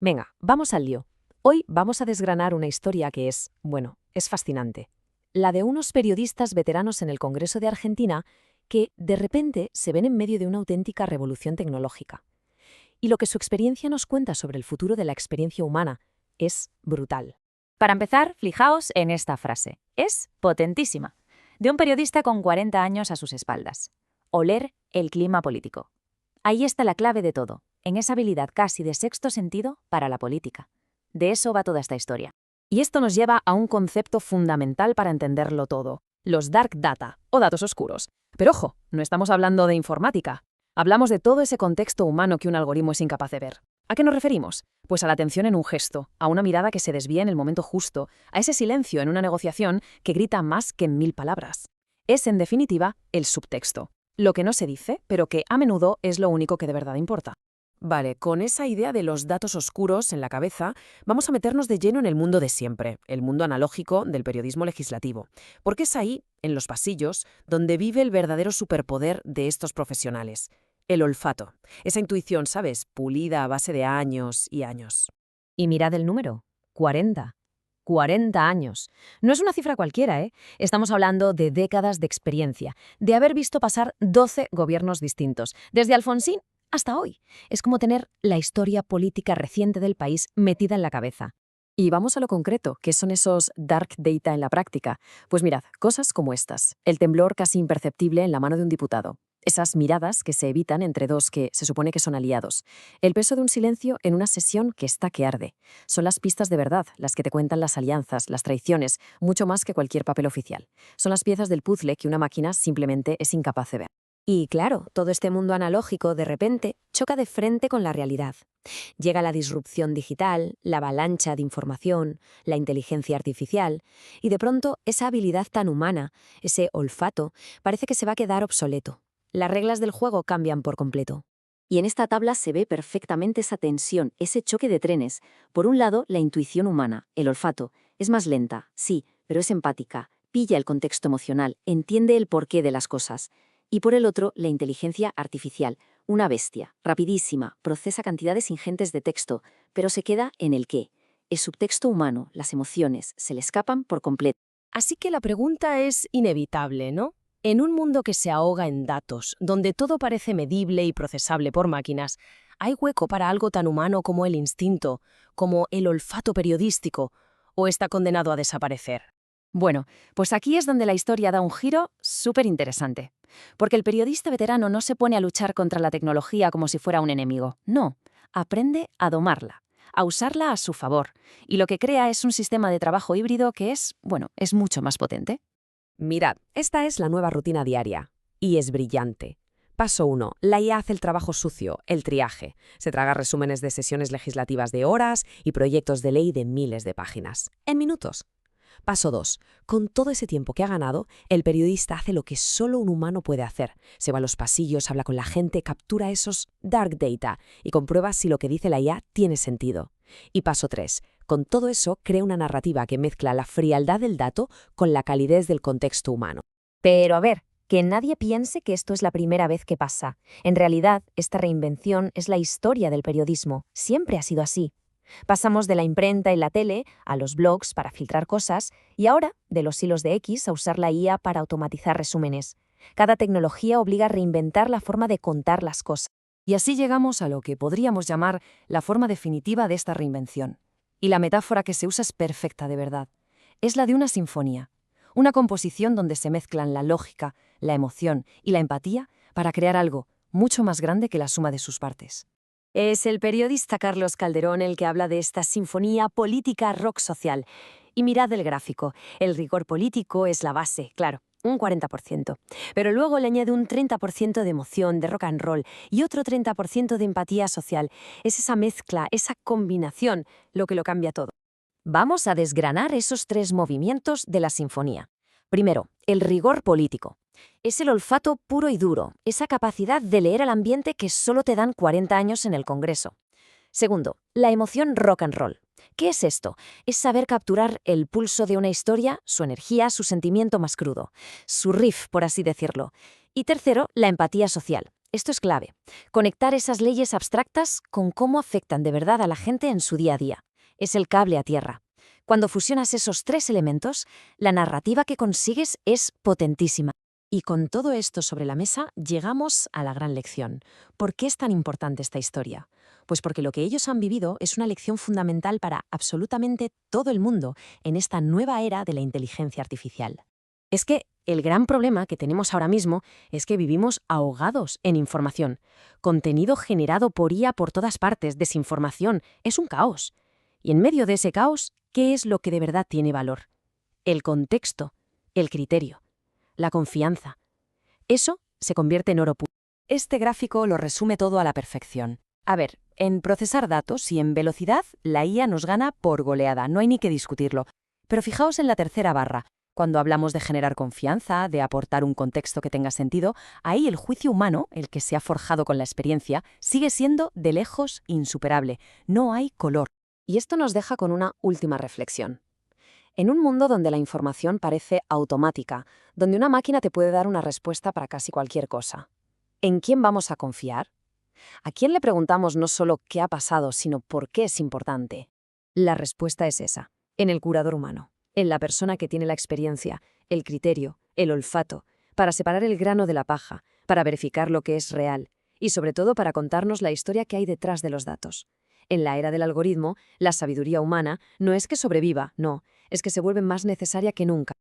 Venga, vamos al lío. Hoy vamos a desgranar una historia que es fascinante. La de unos periodistas veteranos en el Congreso de Argentina que, de repente, se ven en medio de una auténtica revolución tecnológica. Y lo que su experiencia nos cuenta sobre el futuro de la experiencia humana es brutal. Para empezar, fijaos en esta frase. Es potentísima. De un periodista con 40 años a sus espaldas. Oler el clima político. Ahí está la clave de todo, en esa habilidad casi de sexto sentido para la política. De eso va toda esta historia. Y esto nos lleva a un concepto fundamental para entenderlo todo: los dark data, o datos oscuros. Pero ojo, no estamos hablando de informática. Hablamos de todo ese contexto humano que un algoritmo es incapaz de ver. ¿A qué nos referimos? Pues a la atención en un gesto, a una mirada que se desvía en el momento justo, a ese silencio en una negociación que grita más que 1000 palabras. Es, en definitiva, el subtexto. Lo que no se dice, pero que a menudo es lo único que de verdad importa. Vale, con esa idea de los datos oscuros en la cabeza, vamos a meternos de lleno en el mundo de siempre, el mundo analógico del periodismo legislativo, porque es ahí, en los pasillos, donde vive el verdadero superpoder de estos profesionales: el olfato, esa intuición, ¿sabes?, pulida a base de años y años. Y mirad el número. 40. 40 años. No es una cifra cualquiera, ¿eh? Estamos hablando de décadas de experiencia, de haber visto pasar 12 gobiernos distintos, desde Alfonsín hasta hoy. Es como tener la historia política reciente del país metida en la cabeza. Y vamos a lo concreto, ¿qué son esos dark data en la práctica? Pues mirad, cosas como estas: el temblor casi imperceptible en la mano de un diputado, esas miradas que se evitan entre dos que se supone que son aliados, el peso de un silencio en una sesión que está que arde. Son las pistas de verdad, las que te cuentan las alianzas, las traiciones, mucho más que cualquier papel oficial. Son las piezas del puzzle que una máquina simplemente es incapaz de ver. Y claro, todo este mundo analógico de repente choca de frente con la realidad. Llega la disrupción digital, la avalancha de información, la inteligencia artificial, y de pronto esa habilidad tan humana, ese olfato, parece que se va a quedar obsoleto. Las reglas del juego cambian por completo. Y en esta tabla se ve perfectamente esa tensión, ese choque de trenes. Por un lado, la intuición humana, el olfato, es más lenta, sí, pero es empática, pilla el contexto emocional, entiende el porqué de las cosas. Y por el otro, la inteligencia artificial, una bestia, rapidísima, procesa cantidades ingentes de texto, pero se queda en el qué. El subtexto humano, las emociones, se le escapan por completo. Así que la pregunta es inevitable, ¿no? En un mundo que se ahoga en datos, donde todo parece medible y procesable por máquinas, ¿hay hueco para algo tan humano como el instinto, como el olfato periodístico, o está condenado a desaparecer? Bueno, pues aquí es donde la historia da un giro súper interesante. Porque el periodista veterano no se pone a luchar contra la tecnología como si fuera un enemigo. No, aprende a domarla, a usarla a su favor. Y lo que crea es un sistema de trabajo híbrido que es mucho más potente. Mirad, esta es la nueva rutina diaria. Y es brillante. Paso 1. La IA hace el trabajo sucio, el triaje. Se traga resúmenes de sesiones legislativas de horas y proyectos de ley de miles de páginas. En minutos. Paso 2. Con todo ese tiempo que ha ganado, el periodista hace lo que solo un humano puede hacer. Se va a los pasillos, habla con la gente, captura esos dark data y comprueba si lo que dice la IA tiene sentido. Y paso 3. Con todo eso, crea una narrativa que mezcla la frialdad del dato con la calidez del contexto humano. Pero a ver, que nadie piense que esto es la primera vez que pasa. En realidad, esta reinvención es la historia del periodismo. Siempre ha sido así. Pasamos de la imprenta y la tele a los blogs para filtrar cosas y ahora de los hilos de X a usar la IA para automatizar resúmenes. Cada tecnología obliga a reinventar la forma de contar las cosas. Y así llegamos a lo que podríamos llamar la forma definitiva de esta reinvención. Y la metáfora que se usa es perfecta de verdad. Es la de una sinfonía, una composición donde se mezclan la lógica, la emoción y la empatía para crear algo mucho más grande que la suma de sus partes. Es el periodista Carlos Calderón el que habla de esta sinfonía política rock social. Y mirad el gráfico. El rigor político es la base, claro, un 40%. Pero luego le añade un 30% de emoción, de rock and roll, y otro 30% de empatía social. Es esa mezcla, esa combinación, lo que lo cambia todo. Vamos a desgranar esos 3 movimientos de la sinfonía. Primero, el rigor político. Es el olfato puro y duro, esa capacidad de leer el ambiente que solo te dan 40 años en el Congreso. Segundo, la emoción rock and roll. ¿Qué es esto? Es saber capturar el pulso de una historia, su energía, su sentimiento más crudo, su riff, por así decirlo. Y tercero, la empatía social. Esto es clave. Conectar esas leyes abstractas con cómo afectan de verdad a la gente en su día a día. Es el cable a tierra. Cuando fusionas esos tres elementos, la narrativa que consigues es potentísima. Y con todo esto sobre la mesa, llegamos a la gran lección. ¿Por qué es tan importante esta historia? Pues porque lo que ellos han vivido es una lección fundamental para absolutamente todo el mundo en esta nueva era de la inteligencia artificial. Es que el gran problema que tenemos ahora mismo es que vivimos ahogados en información. Contenido generado por IA por todas partes, desinformación, es un caos. Y en medio de ese caos, ¿qué es lo que de verdad tiene valor? El contexto, el criterio, la confianza. Eso se convierte en oro puro. Este gráfico lo resume todo a la perfección. A ver, en procesar datos y en velocidad, la IA nos gana por goleada, no hay ni que discutirlo. Pero fijaos en la tercera barra. Cuando hablamos de generar confianza, de aportar un contexto que tenga sentido, ahí el juicio humano, el que se ha forjado con la experiencia, sigue siendo de lejos insuperable. No hay color. Y esto nos deja con una última reflexión. En un mundo donde la información parece automática, donde una máquina te puede dar una respuesta para casi cualquier cosa, ¿en quién vamos a confiar? ¿A quién le preguntamos no solo qué ha pasado, sino por qué es importante? La respuesta es esa, en el curador humano, en la persona que tiene la experiencia, el criterio, el olfato, para separar el grano de la paja, para verificar lo que es real y sobre todo para contarnos la historia que hay detrás de los datos. En la era del algoritmo, la sabiduría humana no es que sobreviva, no, es que se vuelve más necesaria que nunca.